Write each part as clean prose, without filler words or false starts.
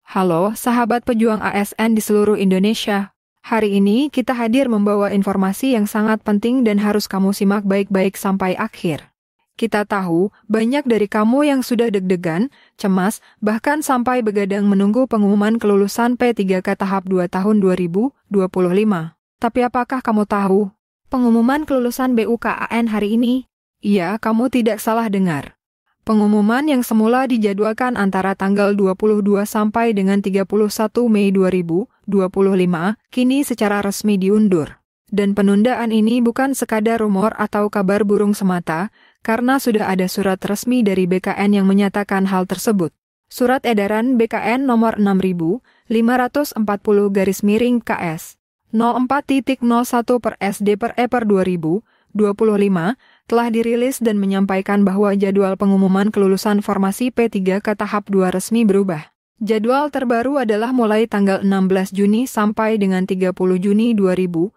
Halo, sahabat pejuang ASN di seluruh Indonesia. Hari ini kita hadir membawa informasi yang sangat penting dan harus kamu simak baik-baik sampai akhir. Kita tahu, banyak dari kamu yang sudah deg-degan, cemas, bahkan sampai begadang menunggu pengumuman kelulusan P3K tahap 2 tahun 2025. Tapi apakah kamu tahu? Pengumuman kelulusan BUKAN hari ini? Iya, kamu tidak salah dengar. Pengumuman yang semula dijadwalkan antara tanggal 22 sampai dengan 31 Mei 2025, kini secara resmi diundur. Dan penundaan ini bukan sekadar rumor atau kabar burung semata, karena sudah ada surat resmi dari BKN yang menyatakan hal tersebut. Surat edaran BKN nomor 6540/KS 04.01/SD/E/2025 telah dirilis dan menyampaikan bahwa jadwal pengumuman kelulusan formasi P3K tahap 2 resmi berubah. Jadwal terbaru adalah mulai tanggal 16 Juni sampai dengan 30 Juni 2025.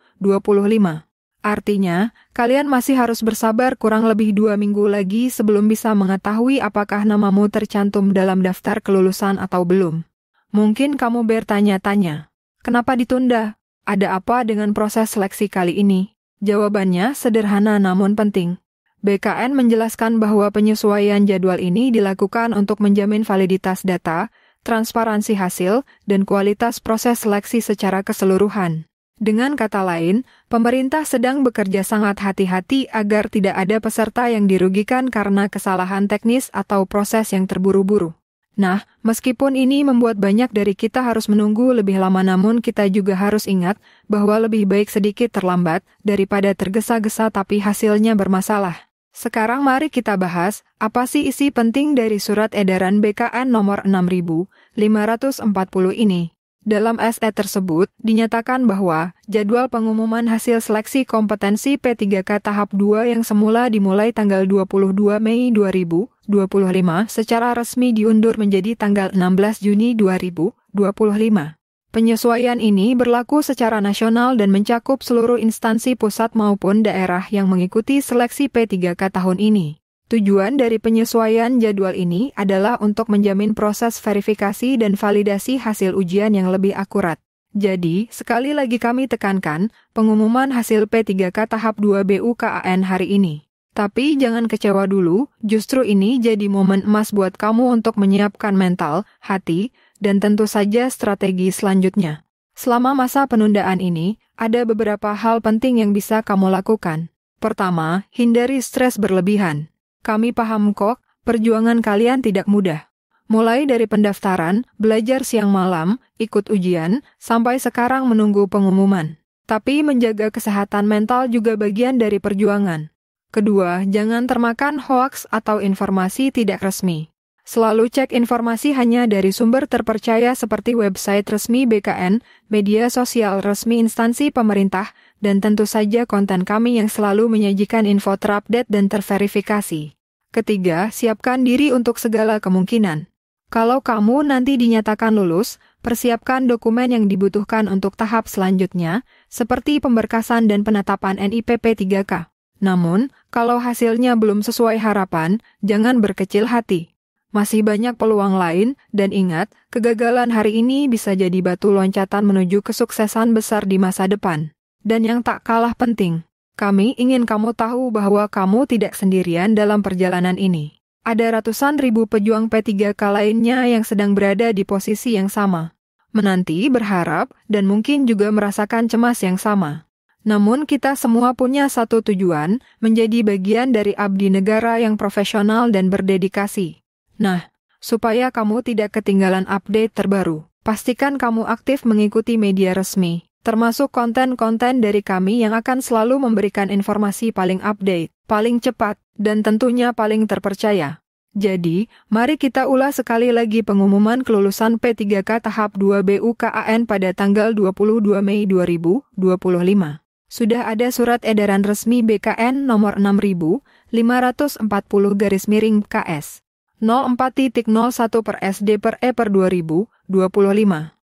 Artinya, kalian masih harus bersabar kurang lebih 2 minggu lagi sebelum bisa mengetahui apakah namamu tercantum dalam daftar kelulusan atau belum. Mungkin kamu bertanya-tanya, kenapa ditunda? Ada apa dengan proses seleksi kali ini? Jawabannya sederhana namun penting. BKN menjelaskan bahwa penyesuaian jadwal ini dilakukan untuk menjamin validitas data, transparansi hasil, dan kualitas proses seleksi secara keseluruhan. Dengan kata lain, pemerintah sedang bekerja sangat hati-hati agar tidak ada peserta yang dirugikan karena kesalahan teknis atau proses yang terburu-buru. Nah, meskipun ini membuat banyak dari kita harus menunggu lebih lama, namun kita juga harus ingat bahwa lebih baik sedikit terlambat daripada tergesa-gesa tapi hasilnya bermasalah. Sekarang mari kita bahas, apa sih isi penting dari surat edaran BKN nomor 6540 ini. Dalam SE tersebut, dinyatakan bahwa jadwal pengumuman hasil seleksi kompetensi P3K tahap 2 yang semula dimulai tanggal 22 Mei 2025 secara resmi diundur menjadi tanggal 16 Juni 2025. Penyesuaian ini berlaku secara nasional dan mencakup seluruh instansi pusat maupun daerah yang mengikuti seleksi P3K tahun ini. Tujuan dari penyesuaian jadwal ini adalah untuk menjamin proses verifikasi dan validasi hasil ujian yang lebih akurat. Jadi, sekali lagi kami tekankan, pengumuman hasil P3K tahap 2 BUKAN hari ini. Tapi jangan kecewa dulu, justru ini jadi momen emas buat kamu untuk menyiapkan mental, hati, dan tentu saja strategi selanjutnya. Selama masa penundaan ini, ada beberapa hal penting yang bisa kamu lakukan. Pertama, hindari stres berlebihan. Kami paham kok, perjuangan kalian tidak mudah. Mulai dari pendaftaran, belajar siang malam, ikut ujian, sampai sekarang menunggu pengumuman. Tapi menjaga kesehatan mental juga bagian dari perjuangan. Kedua, jangan termakan hoaks atau informasi tidak resmi. Selalu cek informasi hanya dari sumber terpercaya seperti website resmi BKN, media sosial resmi instansi pemerintah, dan tentu saja konten kami yang selalu menyajikan info terupdate dan terverifikasi. Ketiga, siapkan diri untuk segala kemungkinan. Kalau kamu nanti dinyatakan lulus, persiapkan dokumen yang dibutuhkan untuk tahap selanjutnya, seperti pemberkasan dan penetapan NIPP 3K. Namun, kalau hasilnya belum sesuai harapan, jangan berkecil hati. Masih banyak peluang lain, dan ingat, kegagalan hari ini bisa jadi batu loncatan menuju kesuksesan besar di masa depan. Dan yang tak kalah penting, kami ingin kamu tahu bahwa kamu tidak sendirian dalam perjalanan ini. Ada ratusan ribu pejuang P3K lainnya yang sedang berada di posisi yang sama. Menanti, berharap, dan mungkin juga merasakan cemas yang sama. Namun kita semua punya satu tujuan, menjadi bagian dari abdi negara yang profesional dan berdedikasi. Nah, supaya kamu tidak ketinggalan update terbaru, pastikan kamu aktif mengikuti media resmi, termasuk konten-konten dari kami yang akan selalu memberikan informasi paling update, paling cepat, dan tentunya paling terpercaya. Jadi, mari kita ulas sekali lagi pengumuman kelulusan P3K tahap 2 BUKAN pada tanggal 22 Mei 2025. Sudah ada surat edaran resmi BKN nomor 6540/KS 04.01/SD/E/2025.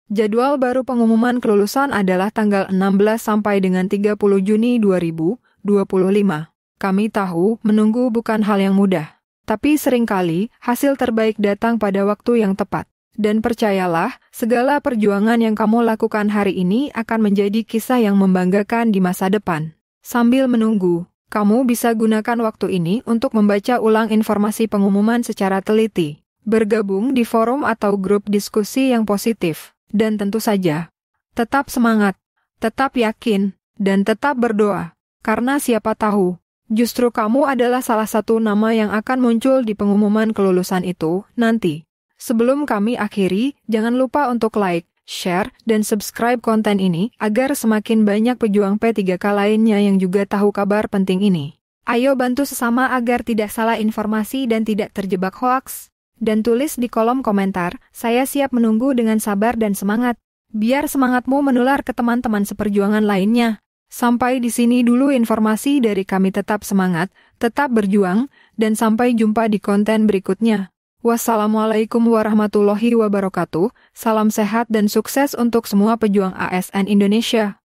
Jadwal baru pengumuman kelulusan adalah tanggal 16 sampai dengan 30 Juni 2025. Kami tahu menunggu bukan hal yang mudah, tapi seringkali hasil terbaik datang pada waktu yang tepat. Dan percayalah, segala perjuangan yang kamu lakukan hari ini akan menjadi kisah yang membanggakan di masa depan. Sambil menunggu, kamu bisa gunakan waktu ini untuk membaca ulang informasi pengumuman secara teliti, bergabung di forum atau grup diskusi yang positif, dan tentu saja, tetap semangat, tetap yakin, dan tetap berdoa, karena siapa tahu, justru kamu adalah salah satu nama yang akan muncul di pengumuman kelulusan itu nanti. Sebelum kami akhiri, jangan lupa untuk like, share, dan subscribe konten ini agar semakin banyak pejuang P3K lainnya yang juga tahu kabar penting ini. Ayo bantu sesama agar tidak salah informasi dan tidak terjebak hoaks. Dan tulis di kolom komentar, saya siap menunggu dengan sabar dan semangat. Biar semangatmu menular ke teman-teman seperjuangan lainnya. Sampai di sini dulu informasi dari kami, tetap semangat, tetap berjuang, dan sampai jumpa di konten berikutnya. Wassalamualaikum warahmatullahi wabarakatuh. Salam sehat dan sukses untuk semua pejuang ASN Indonesia.